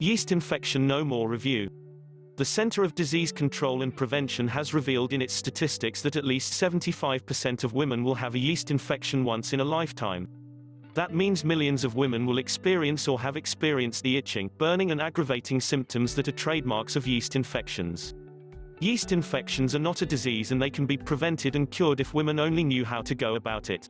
Yeast infection no more review. The Center of Disease Control and Prevention has revealed in its statistics that at least 75% of women will have a yeast infection once in a lifetime. That means millions of women will experience or have experienced the itching, burning and aggravating symptoms that are trademarks of yeast infections. Yeast infections are not a disease and they can be prevented and cured if women only knew how to go about it.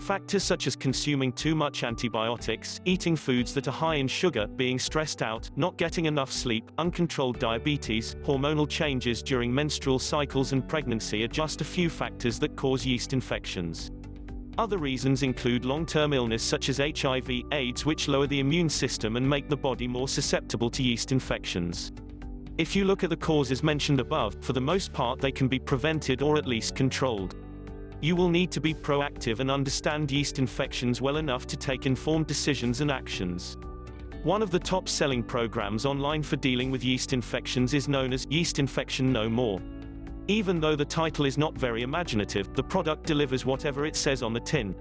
Factors such as consuming too much antibiotics, eating foods that are high in sugar, being stressed out, not getting enough sleep, uncontrolled diabetes, hormonal changes during menstrual cycles and pregnancy are just a few factors that cause yeast infections. Other reasons include long-term illness such as HIV, AIDS, which lower the immune system and make the body more susceptible to yeast infections. If you look at the causes mentioned above, for the most part they can be prevented or at least controlled. You will need to be proactive and understand yeast infections well enough to take informed decisions and actions. One of the top-selling programs online for dealing with yeast infections is known as Yeast Infection No More. Even though the title is not very imaginative, the product delivers whatever it says on the tin.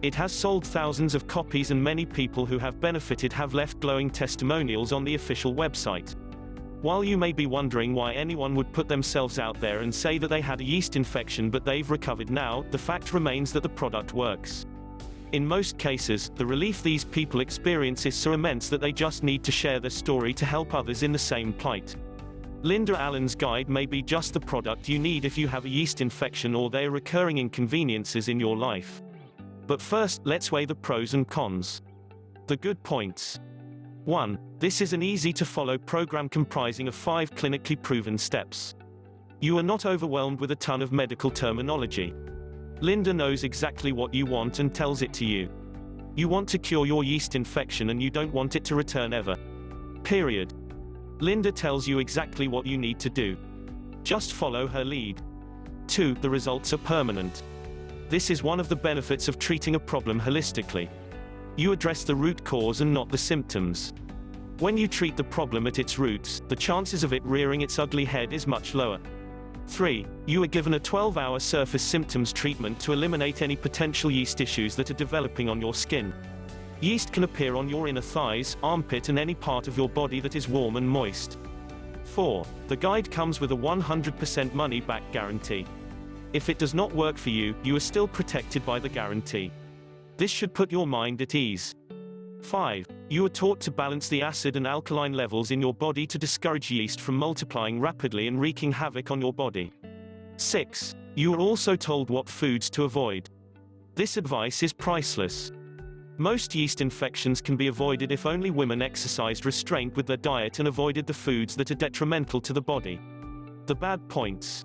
It has sold thousands of copies and many people who have benefited have left glowing testimonials on the official website. While you may be wondering why anyone would put themselves out there and say that they had a yeast infection but they've recovered now, the fact remains that the product works. In most cases, the relief these people experience is so immense that they just need to share their story to help others in the same plight. Linda Allen's guide may be just the product you need if you have a yeast infection or there are recurring inconveniences in your life. But first, let's weigh the pros and cons. The good points. 1. This is an easy-to-follow program comprising of 5 clinically proven steps. You are not overwhelmed with a ton of medical terminology. Linda knows exactly what you want and tells it to you. You want to cure your yeast infection and you don't want it to return ever. Period. Linda tells you exactly what you need to do. Just follow her lead. 2. The results are permanent. This is one of the benefits of treating a problem holistically. You address the root cause and not the symptoms. When you treat the problem at its roots, the chances of it rearing its ugly head is much lower. 3. You are given a 12-hour surface symptoms treatment to eliminate any potential yeast issues that are developing on your skin. Yeast can appear on your inner thighs, armpit and any part of your body that is warm and moist. 4. The guide comes with a 100% money-back guarantee. If it does not work for you, you are still protected by the guarantee. This should put your mind at ease. 5. You are taught to balance the acid and alkaline levels in your body to discourage yeast from multiplying rapidly and wreaking havoc on your body. 6. You are also told what foods to avoid. This advice is priceless. Most yeast infections can be avoided if only women exercised restraint with their diet and avoided the foods that are detrimental to the body. The bad points.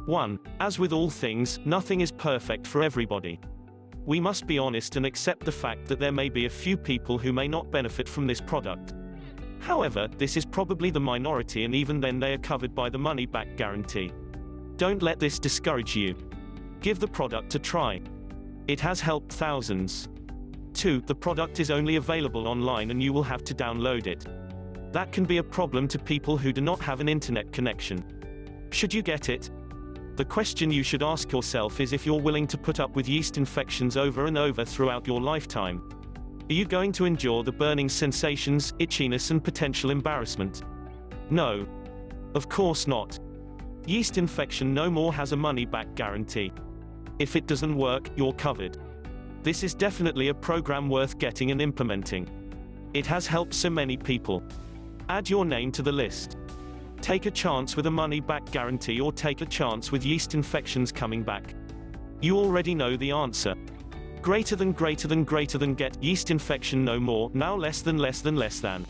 1. As with all things, nothing is perfect for everybody. We must be honest and accept the fact that there may be a few people who may not benefit from this product. However, this is probably the minority and even then they are covered by the money-back guarantee. Don't let this discourage you. Give the product a try. It has helped thousands. 2. The product is only available online and you will have to download it. That can be a problem to people who do not have an internet connection. Should you get it? The question you should ask yourself is if you're willing to put up with yeast infections over and over throughout your lifetime. Are you going to endure the burning sensations, itchiness and potential embarrassment? No. Of course not. Yeast Infection No More has a money-back guarantee. If it doesn't work, you're covered. This is definitely a program worth getting and implementing. It has helped so many people. Add your name to the list. Take a chance with a money-back guarantee or take a chance with yeast infections coming back. You already know the answer. Greater than get Yeast Infection No More, now less than.